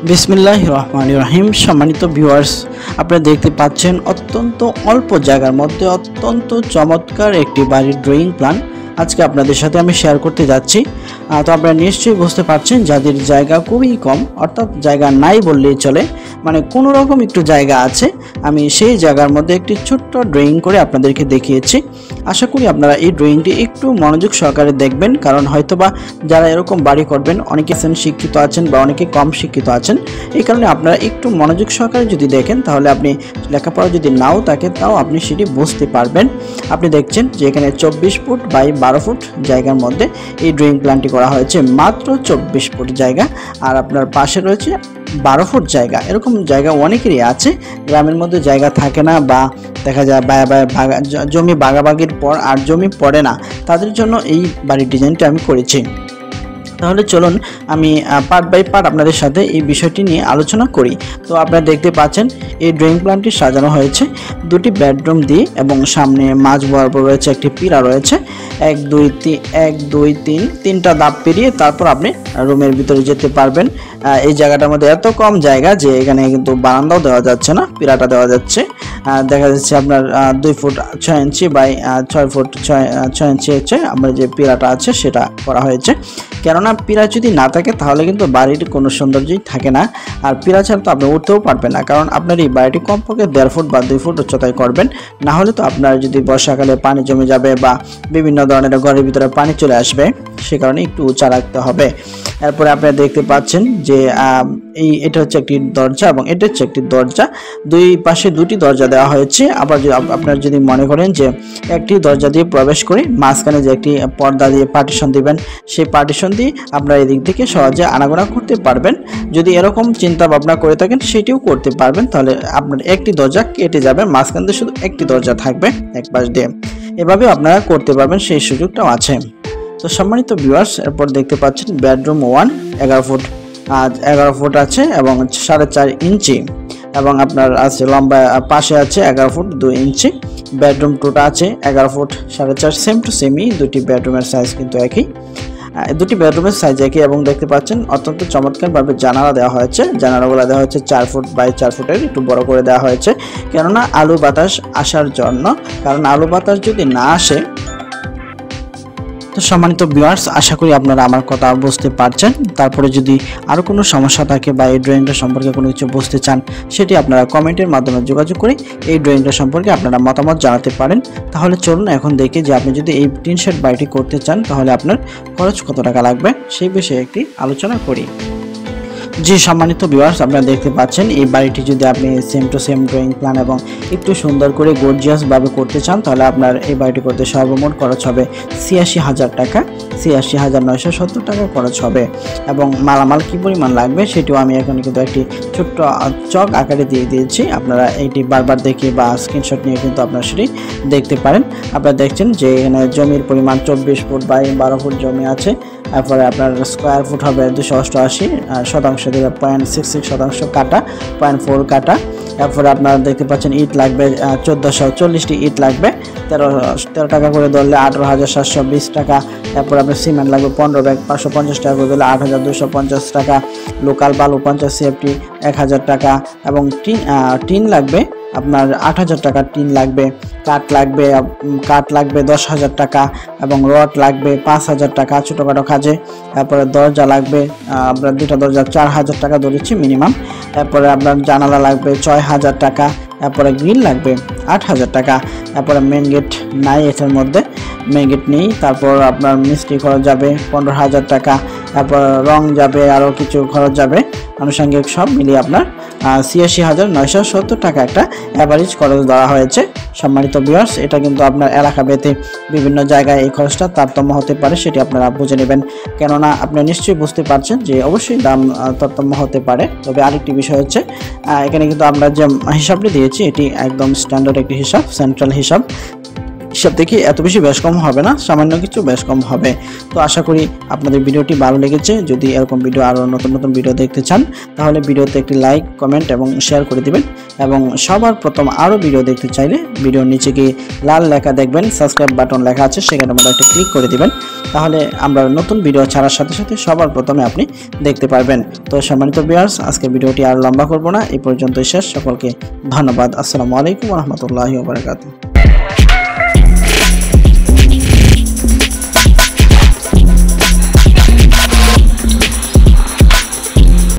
বিসমিল্লাহির রহমানির রহিম। সম্মানিত ভিউয়ার্স, আপনারা দেখতে পাচ্ছেন অত্যন্ত অল্প জায়গার মধ্যে অত্যন্ত চমৎকার একটি বাড়ির ড্রয়িং প্ল্যান আজকে আপনাদের সাথে আমি শেয়ার করতে যাচ্ছি। তো আপনারা নিশ্চয়ই বুঝতে পারছেন যাদের জায়গা খুবই কম, অর্থাৎ জায়গা নাই বললেই চলে, মানে কোনো রকম একটু জায়গা আছে, আমি সেই জায়গার মধ্যে একটি ছোট্ট ড্রয়িং করে আপনাদেরকে দেখিয়েছি। আশা করি আপনারা এই ড্রয়িংটি একটু মনোযোগ সহকারে দেখবেন, কারণ হয়তোবা যারা এরকম বাড়ি করবেন অনেকে আছেন শিক্ষিত আছেন বা অনেকে কম শিক্ষিত আছেন, এই কারণে আপনারা একটু মনোযোগ সহকারে যদি দেখেন তাহলে আপনি লেখাপড়া যদি নাও থাকে তাও আপনি সেটি বুঝতে পারবেন। আপনি দেখছেন যে এখানে 24 ফুট বাই 12 ফুট জায়গার মধ্যে এই ড্রয়িং প্ল্যানটি করা হয়েছে, মাত্র 24 ফুট জায়গা, আর আপনার পাশে রয়েছে 12 ফুট জায়গা। এরকম জায়গা অনেকেরই আছে, গ্রামের মধ্যে জায়গা থাকে না বা দেখা যায় জমি ভাগাভাগির পর আর জমি পড়ে না, তাদের জন্য এই বাড়ির ডিজাইনটা আমি করেছি। তাহলে চলুন আমি পার্ট বাই পার্ট আপনাদের সাথে এই বিষয়টি নিয়ে আলোচনা করি। তো আপনারা দেখতে পাচ্ছেন এই ড্রয়িং প্ল্যানটি সাজানো হয়েছে দুটি বেডরুম দিয়ে, এবং সামনে মাঝ বরাবর রয়েছে একটি পিলা রয়েছে, 1 2 3 তিনটা ধাপ পেরিয়ে তারপর আপনি রুমের ভিতরে যেতে পারবেন। এই জায়গাটার মধ্যে এত কম জায়গা যে এখানে কিন্তু বারান্দাও দেওয়া যাচ্ছে না, পিলাটা দেওয়া যাচ্ছে। দেখা যাচ্ছে আপনার 2 ফুট 6 ইঞ্চি বাই 6 ফুট 6 ইঞ্চি হচ্ছে আমার যে পিলাটা আছে সেটা করা হয়েছে। কেননা পিলা যদি না থাকে তাহলে কিন্তু বাড়ির কোনো সৌন্দর্যই থাকে না, আর পিলা ছাড়া তো আপনি উঠতেও পারবেন না, কারণ আপনার এই বাড়িটি কমপক্ষে 1.5 ফুট বা 2 ফুট উচ্চতায় করবেন, না হলে তো আপনার যদি বর্ষাকালে পানি জমে যাবে বা বিভিন্ন ধরনের ঘরের ভিতরে পানি চলে আসবে, সে কারণে একটু উঁচা রাখতে হবে। এরপরে আপনারা দেখতে পাচ্ছেন যে এটা হচ্ছে একটি দরজা এবং এটা হচ্ছে একটি দরজা, দুই পাশে দুটি দরজা দেওয়া হয়েছে। আবার আপনারা যদি মনে করেন যে একটি দরজা দিয়ে প্রবেশ করে মাঝখানে যে একটি পর্দা দিয়ে পার্টিশন দিবেন, সেই পার্টিশন দিয়ে আপনারা এদিক থেকে সহজে আনাগোনা করতে পারবেন। যদি এরকম চিন্তা ভাবনা করে থাকেন সেটিও করতে পারবেন, তাহলে আপনার একটি দরজা কেটে যাবে, মাঝখান দিয়ে শুধু একটি দরজা থাকবে এক পাশ দিয়ে, এভাবেও আপনারা করতে পারবেন, সেই সুযোগটাও আছে। তো সম্মানিত ভিউয়ার্স, এরপর দেখতে পাচ্ছেন বেডরুম 1 11 ফুট আছে এবং 4.5 ইঞ্চি, এবং আপনার আছে লম্বা পাশে আছে 11 ফুট 2 ইঞ্চি। বেডরুম 2টা আছে 11 ফুট 4.5, সেম টু সেমই, দুটি বেডরুমের সাইজ কিন্তু একই, দুটি বেডরুমের সাইজ একই। এবং দেখতে পাচ্ছেন অত্যন্ত চমৎকারভাবে জানালা দেওয়া হয়েছে, জানালাগুলো দেওয়া হয়েছে 4 ফুট বাই 4 ফুটের, একটু বড় করে দেওয়া হয়েছে কেননা আলো বাতাস আসার জন্য, কারণ আলো বাতাস যদি না আসে। তো সম্মানিত ভিউয়ার্স, আশা করি আপনারা আমার কথা বুঝতে পারছেন। তারপরে যদি আরও কোনো সমস্যা থাকে বা এই ড্রয়িংটা সম্পর্কে কোনো কিছু বুঝতে চান, সেটি আপনারা কমেন্টের মাধ্যমে যোগাযোগ করে এই ড্রয়িংটা সম্পর্কে আপনারা মতামত জানাতে পারেন। তাহলে চলুন এখন দেখি যে আপনি যদি এই টিন শেড বাড়িটি করতে চান তাহলে আপনার খরচ কত টাকা লাগবে সেই বিষয়ে একটি আলোচনা করি। জি সম্মানিত ভিউয়ার্স, আপনারা দেখতে পাচ্ছেন এই বাড়িটি যদি আপনি same to same drawing plan এবং একটু সুন্দর করে গর্জিয়াসভাবে করতে চান, তাহলে আপনার এই বাড়িটি করতে সর্বমোট খরচ হবে 86,000 টাকা, 86,970 টাকা খরচ হবে। এবং মালামাল কী পরিমাণ লাগবে সেটিও আমি এখন কিন্তু একটি ছোট্ট চক আকারে দিয়ে দিয়েছি, আপনারা এইটি বারবার দেখে বা স্ক্রিনশট নিয়ে কিন্তু আপনারা সেটি দেখতে পারেন। আপনারা দেখছেন যে এখানে জমির পরিমাণ 24 ফুট বাই 12 ফুট জমি আছে। তারপরে আপনার স্কোয়ার ফুট হবে 288, শতাংশ দেবে 0.66 কাটা, 0.4 কাটা। তারপরে আপনারা দেখতে পাচ্ছেন ইট লাগবে 1440টি ইট লাগবে, 13 টাকা করে ধরলে 18,720 টাকা। তারপর আপনার সিমেন্ট লাগবে 15 ব্যাগ, 550 টাকা করে ধরলে 8,250 টাকা। লোকাল বালু 50 CFT 1,000 টাকা, এবং টিন লাগবে আপনার 8,000 টাকা টিন লাগবে। কাঠ লাগবে 10,000 টাকা, এবং রড লাগবে 5,000 টাকা ছোটোখাটো কাজে। তারপরে দরজা লাগবে আপনার দুটা দরজা 4,000 টাকা ধরেছি মিনিমাম। তারপরে আপনার জানালা লাগবে 6,000 টাকা। তারপরে গ্রিল লাগবে 8,000 টাকা। তারপরে মেন গেট নাই, এটার মধ্যে মেন গেট নেই। তারপর আপনার মিস্ত্রি খরচ যাবে 15,000 টাকা। তারপর রং যাবে, আরও কিছু খরচ যাবে, আনুষঙ্গিক সব মিলিয়ে আপনার 86,970 টাকা একটা অ্যাভারেজ খরচ দেওয়া হয়েছে। সম্মানিত ভিউয়ার্স, এটা কিন্তু আপনার এলাকা ভেদে বিভিন্ন জায়গায় এই খরচটা তারতম্য হতে পারে, সেটি আপনারা বুঝে নেবেন, কেননা আপনি নিশ্চয়ই বুঝতে পারছেন যে অবশ্যই দাম তারতম্য হতে পারে। তবে আরেকটি বিষয় হচ্ছে এখানে কিন্তু আমরা যে হিসাবটি দিয়েছি এটি একদম স্ট্যান্ডার্ড একটি হিসাব, সেন্ট্রাল হিসাব। হিসাব থেকে এত বেশি ব্যাস কম হবে না, সামান্য কিছু ব্যাস কম হবে। তো আশা করি আপনাদের ভিডিওটি ভালো লেগেছে। যদি এরকম ভিডিও আরও নতুন নতুন ভিডিও দেখতে চান তাহলে ভিডিওতে একটি লাইক, কমেন্ট এবং শেয়ার করে দিবেন। এবং সবার প্রথম আরও ভিডিও দেখতে চাইলে ভিডিওর নিচে গিয়ে লাল লেখা দেখবেন, সাবস্ক্রাইব বাটন লেখা আছে, সেখানে মধ্যে একটা ক্লিক করে দিবেন। তাহলে আমরা নতুন ভিডিও ছাড়ার সাথে সাথে সবার প্রথমে আপনি দেখতে পারবেন। তো সম্মানিত ভিউয়ার্স, আজকের ভিডিওটি আর লম্বা করব না, এই পর্যন্তই শেষ। সকলকে ধন্যবাদ। আসসালামু আলাইকুম ওয়া রাহমাতুল্লাহি ওয়া বারাকাতুহু।